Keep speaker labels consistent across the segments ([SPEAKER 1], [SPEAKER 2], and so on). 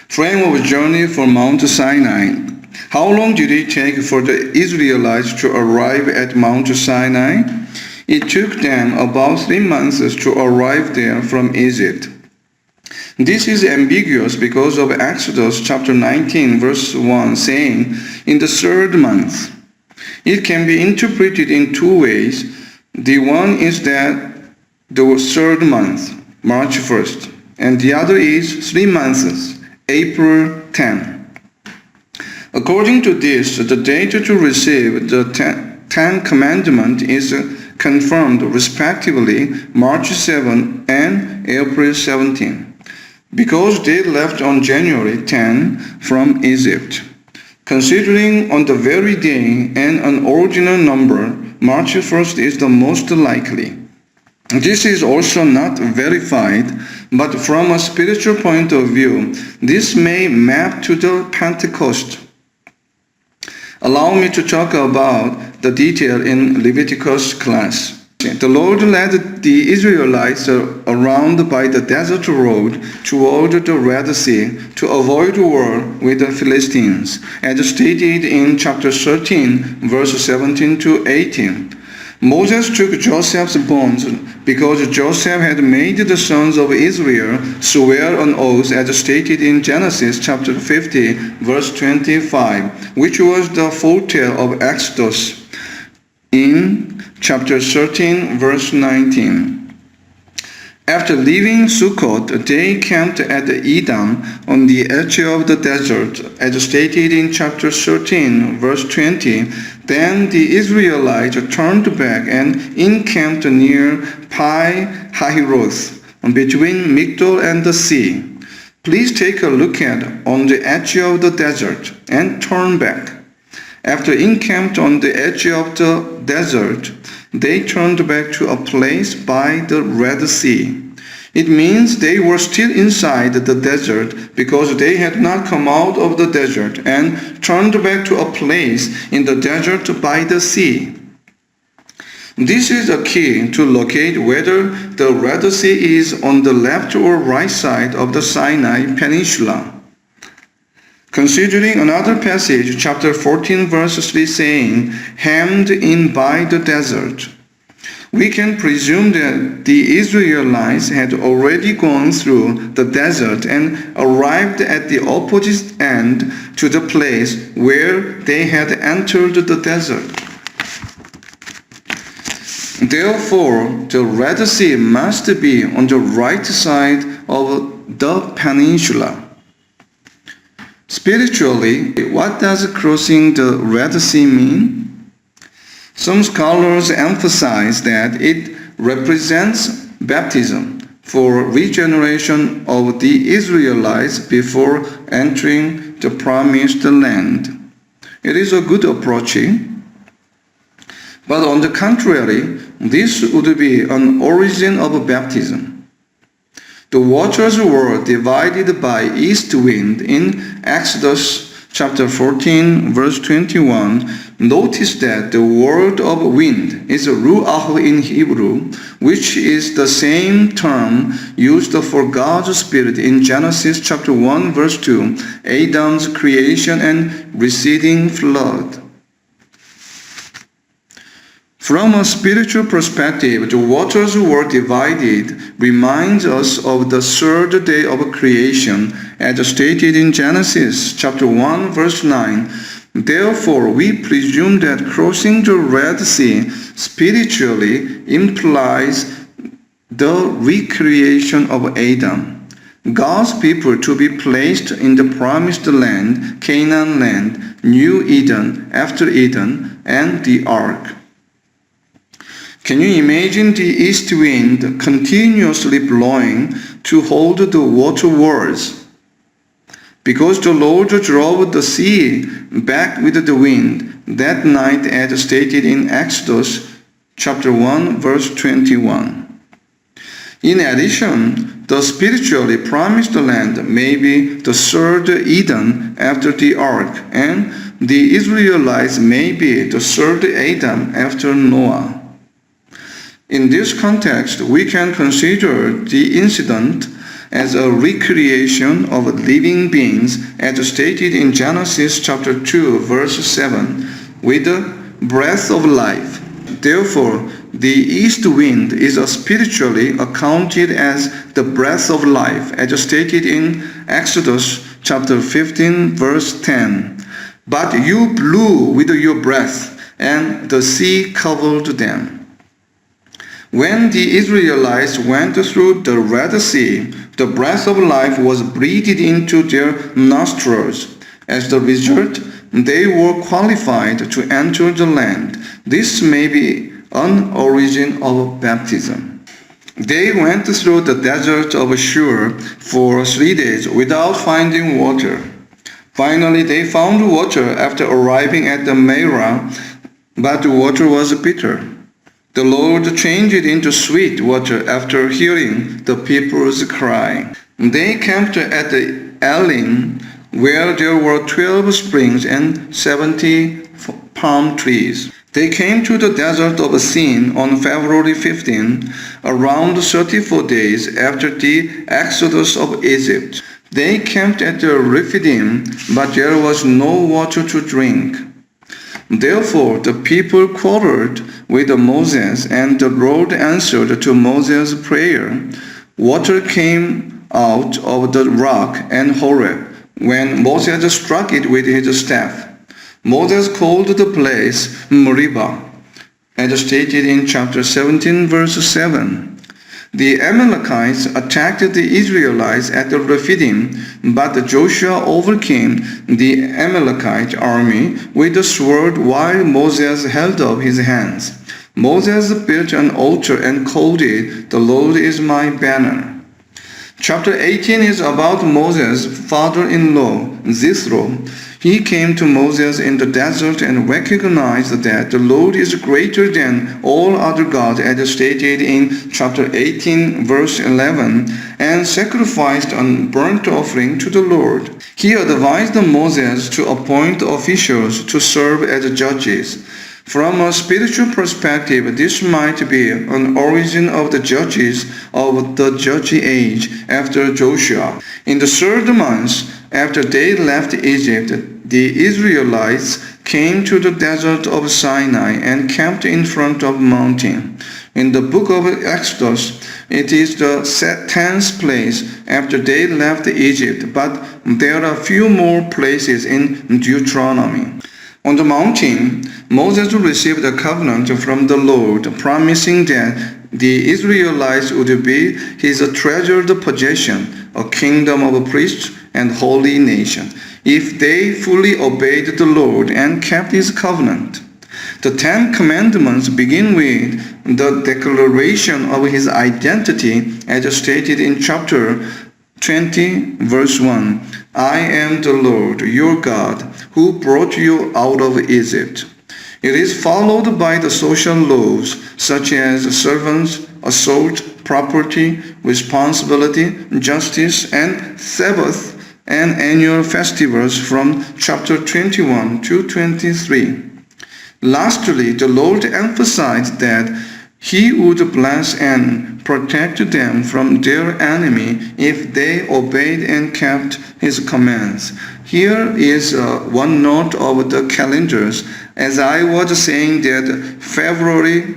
[SPEAKER 1] Frame of journey for Mount Sinai. How long did it take for the Israelites to arrive at Mount Sinai? It took them about 3 months to arrive there from Egypt. This is ambiguous because of Exodus chapter 19 verse 1 saying, in the third month. It can be interpreted in two ways. The one is that the third month, March 1st, and the other is 3 months, April 10. According to this, the date to receive the Ten Commandments is confirmed respectively March 7 and April 17, because they left on January 10 from Egypt. Considering on the very day and an ordinal number, March 1st is the most likely. This is also not verified, but from a spiritual point of view, this may map to the Pentecost. Allow me to talk about the detail in Leviticus class. The Lord led the Israelites around by the desert road toward the Red Sea to avoid war with the Philistines, as stated in chapter 13, verse 17 to 18. Moses took Joseph's bonds because Joseph had made the sons of Israel swear an oath as stated in Genesis chapter 50 verse 25, which was the foretail of Exodus in chapter 13 verse 19. After leaving Sukkot, they camped at Edom on the edge of the desert, as stated in chapter 13, verse 20. Then the Israelites turned back and encamped near Pi-Hahiroth, between Migdol and the sea. Please take a look at on the edge of the desert and turn back. After encamped on the edge of the desert, they turned back to a place by the Red Sea. It means they were still inside the desert because they had not come out of the desert and turned back to a place in the desert by the sea. This is a key to locate whether the Red Sea is on the left or right side of the Sinai Peninsula. Considering another passage, chapter 14, verse 3 saying, hemmed in by the desert, we can presume that the Israelites had already gone through the desert and arrived at the opposite end to the place where they had entered the desert. Therefore, the Red Sea must be on the right side of the peninsula. Spiritually, what does crossing the Red Sea mean? Some scholars emphasize that it represents baptism for regeneration of the Israelites before entering the promised land. It is a good approach. But on the contrary, this would be an origin of baptism. The waters were divided by east wind in Exodus chapter 14, verse 21. Notice that the word of wind is ruach in Hebrew, which is the same term used for God's Spirit in Genesis chapter 1, verse 2, Adam's creation and receding flood. From a spiritual perspective, the waters were divided reminds us of the third day of creation, as stated in Genesis chapter 1, verse 9. Therefore, we presume that crossing the Red Sea spiritually implies the recreation of Adam, God's people to be placed in the promised land, Canaan land, New Eden, after Eden, and the ark. Can you imagine the east wind continuously blowing to hold the water walls? Because the Lord drove the sea back with the wind that night, as stated in Exodus chapter 1, verse 21. In addition, the spiritually promised land may be the third Eden after the ark, and the Israelites may be the third Adam after Noah. In this context, we can consider the incident as a recreation of living beings, as stated in Genesis chapter 2, verse 7, with the breath of life. Therefore, the east wind is spiritually accounted as the breath of life, as stated in Exodus chapter 15, verse 10. But you blew with your breath, and the sea covered them. When the Israelites went through the Red Sea, the breath of life was breathed into their nostrils. As the result, they were qualified to enter the land. This may be an origin of baptism. They went through the desert of Shur for 3 days without finding water. Finally, they found water after arriving at the Marah, but the water was bitter. The Lord changed it into sweet water after hearing the people's cry. They camped at the Elim, where there were 12 springs and 70 palm trees. They came to the desert of Sin on February 15, around 34 days after the exodus of Egypt. They camped at the Rephidim, but there was no water to drink. Therefore the people quarreled with Moses, and the Lord answered to Moses' prayer. Water came out of the rock and Horeb, when Moses struck it with his staff. Moses called the place Meribah, as stated in chapter 17, verse 7. The Amalekites attacked the Israelites at the Rephidim, but Joshua overcame the Amalekite army with the sword while Moses held up his hands. Moses built an altar and called it, "The Lord is my banner." Chapter 18 is about Moses' father-in-law, Jethro. He came to Moses in the desert and recognized that the Lord is greater than all other gods, as stated in chapter 18, verse 11, and sacrificed a burnt offering to the Lord. He advised Moses to appoint officials to serve as judges. From a spiritual perspective, this might be an origin of the judges of the Judge age after Joshua. In the 3rd month after they left Egypt, the Israelites came to the desert of Sinai and camped in front of a mountain. In the book of Exodus, it is the 10th place after they left Egypt, but there are few more places in Deuteronomy. On the mountain, Moses received a covenant from the Lord, promising that the Israelites would be his treasured possession, a kingdom of priests and holy nation, if they fully obeyed the Lord and kept his covenant. The 10 Commandments begin with the declaration of his identity, as stated in chapter 20, verse 1. I am the Lord, your God, who brought you out of Egypt. It is followed by the social laws, such as servants, assault, property, responsibility, justice, and Sabbath, and annual festivals from chapter 21 to 23. Lastly, the Lord emphasized that he would bless and protect them from their enemy if they obeyed and kept his commands. Here is one note of the calendars. As I was saying that February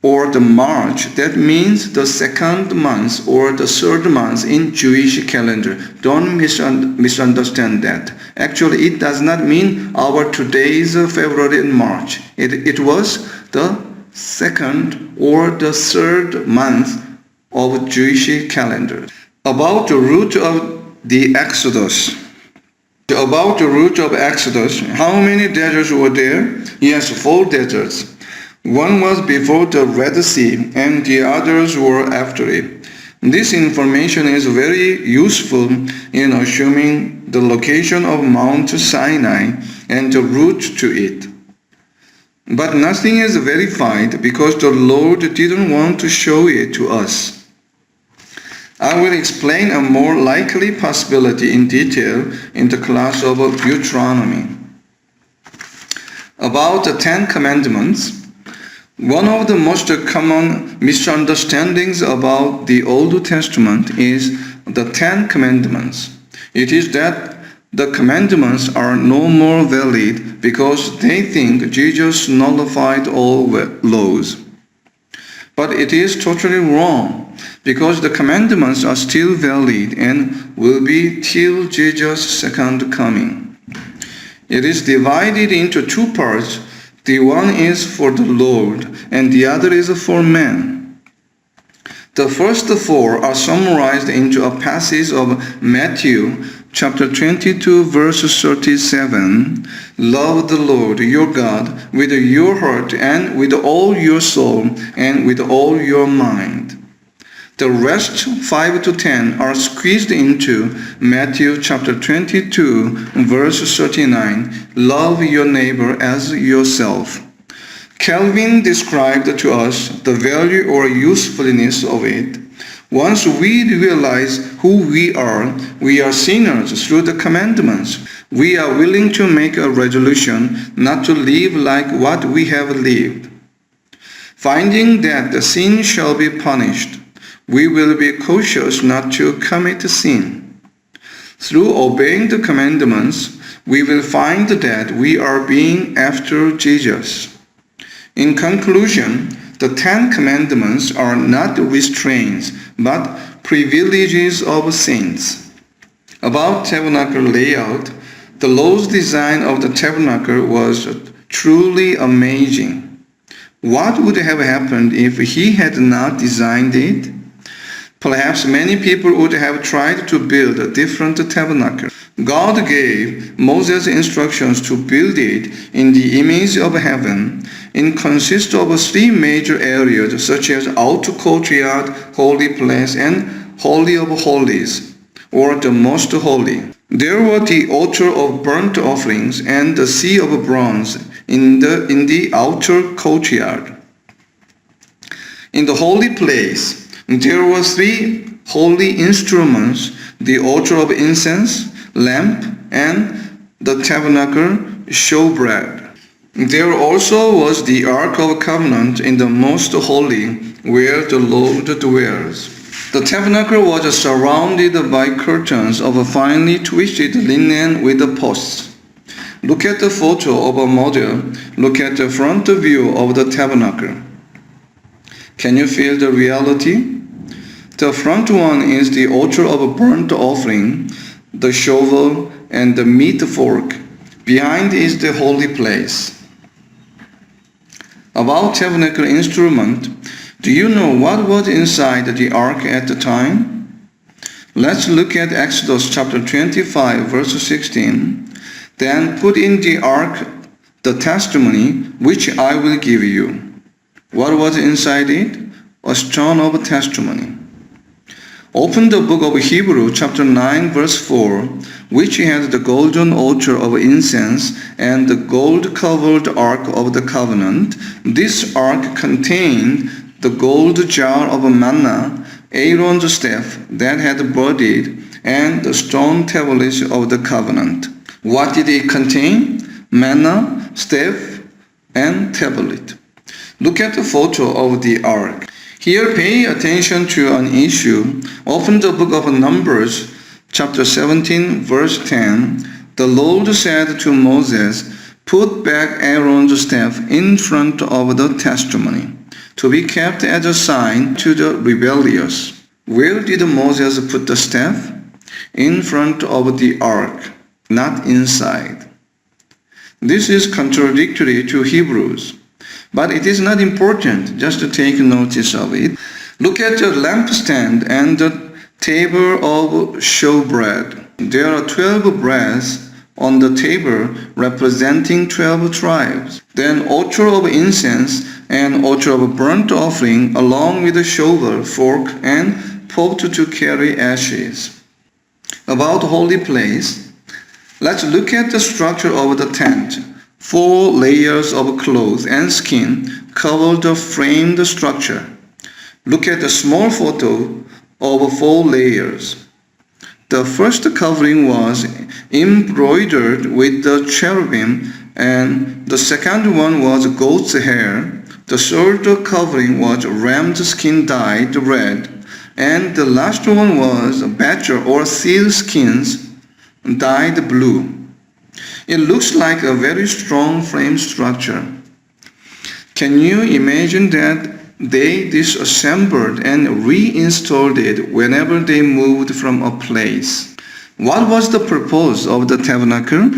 [SPEAKER 1] or the March, that means the 2nd month or the 3rd month in Jewish calendar. Don't misunderstand that. Actually, it does not mean our today's February and March. It was the 2nd or the 3rd month of Jewish calendar. About the route of the Exodus. About the route of Exodus, how many deserts were there? Yes, 4 deserts. One was before the Red Sea, and the others were after it. This information is very useful in assuming the location of Mt.Sinai and the route to it. But nothing is verified because the Lord didn't want to show it to us. I will explain a more likely possibility in detail in the class of Deuteronomy. About the 10 Commandments, one of the most common misunderstandings about the Old Testament is the 10 commandments. It is that the commandments are no more valid because they think Jesus nullified all laws. But it is totally wrong because the commandments are still valid and will be till Jesus' second coming. It is divided into two parts. The one is for the Lord and the other is for man. The first four are summarized into a passage of Matthew chapter 22 verse 37. Love the Lord your God with your heart and with all your soul and with all your mind. The rest 5 to 10 are squeezed into Matthew chapter 22 verse 39. Love your neighbor as yourself. Calvin described to us the value or usefulness of it. Once we realize who we are sinners through the commandments. We are willing to make a resolution not to live like what we have lived. Finding that the sin shall be punished, we will be cautious not to commit sin. Through obeying the commandments, we will find that we are being after Jesus. In conclusion, the 10 commandments are not restraints, but privileges of saints. About tabernacle layout, the Lord's design of the tabernacle was truly amazing. What would have happened if he had not designed it? Perhaps many people would have tried to build a different tabernacle. God gave Moses instructions to build it in the image of heaven. It consists of three major areas such as outer courtyard, holy place, and holy of holies, or the most holy. There were the altar of burnt offerings and the sea of bronze in the outer courtyard. In the holy place, there were three holy instruments, the altar of incense, lamp, and the tabernacle showbread. There also was the Ark of Covenant in the most holy, where the Lord dwells. The tabernacle was surrounded by curtains of finely twisted linen with posts. Look at the photo of a model. Look at the front view of the tabernacle. Can you feel the reality? The front one is the altar of burnt offering, the shovel, and the meat fork. Behind is the holy place. About tabernacle instrument, do you know what was inside the ark at the time? Let's look at Exodus chapter 25 verse 16. Then put in the ark the testimony which I will give you. What was inside it? A stone of testimony. Open the book of Hebrews chapter 9 verse 4, which has the golden altar of incense and the gold-covered ark of the covenant. This ark contained the gold jar of manna, Aaron's staff that had budded, and the stone tablets of the covenant. What did it contain? Manna, staff, and tablet. Look at the photo of the ark. Here, pay attention to an issue. Open the book of Numbers, chapter 17, verse 10. The Lord said to Moses, put back Aaron's staff in front of the testimony, to be kept as a sign to the rebellious. Where did Moses put the staff? In front of the ark, not inside. This is contradictory to Hebrews. But it is not important, just to take notice of it. Look at the lampstand and the table of showbread. There are 12 breads on the table representing 12 tribes. Then altar of incense and altar of burnt offering along with a shovel, fork, and pot to carry ashes. About holy place, let's look at the structure of the tent. 4 layers of cloth and skin cover the framed structure. Look at the small photo of 4 layers. The first covering was embroidered with the cherubim, and the second one was goat's hair. The third covering was ram's skin dyed red, And the last one was badger or seal skins dyed blue. It looks like a very strong frame structure. Can you imagine that they disassembled and reinstalled it whenever they moved from a place? What was the purpose of the tabernacle?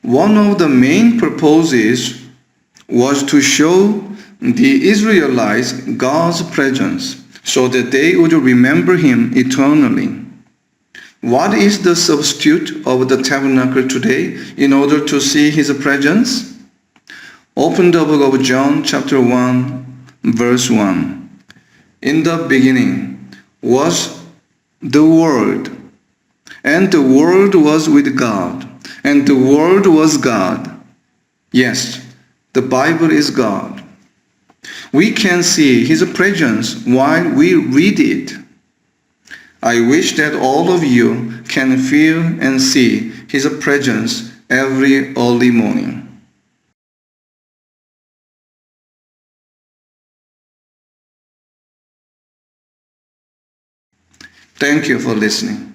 [SPEAKER 1] One of the main purposes was to show the Israelites God's presence so that they would remember Him eternally. What is the substitute of the tabernacle today in order to see His presence? Open the book of John chapter 1 verse 1. In the beginning was the Word, and the Word was with God, and the Word was God. Yes, the Bible is God. We can see His presence while we read it. I wish that all of you can feel and see His presence every early morning. Thank you for listening.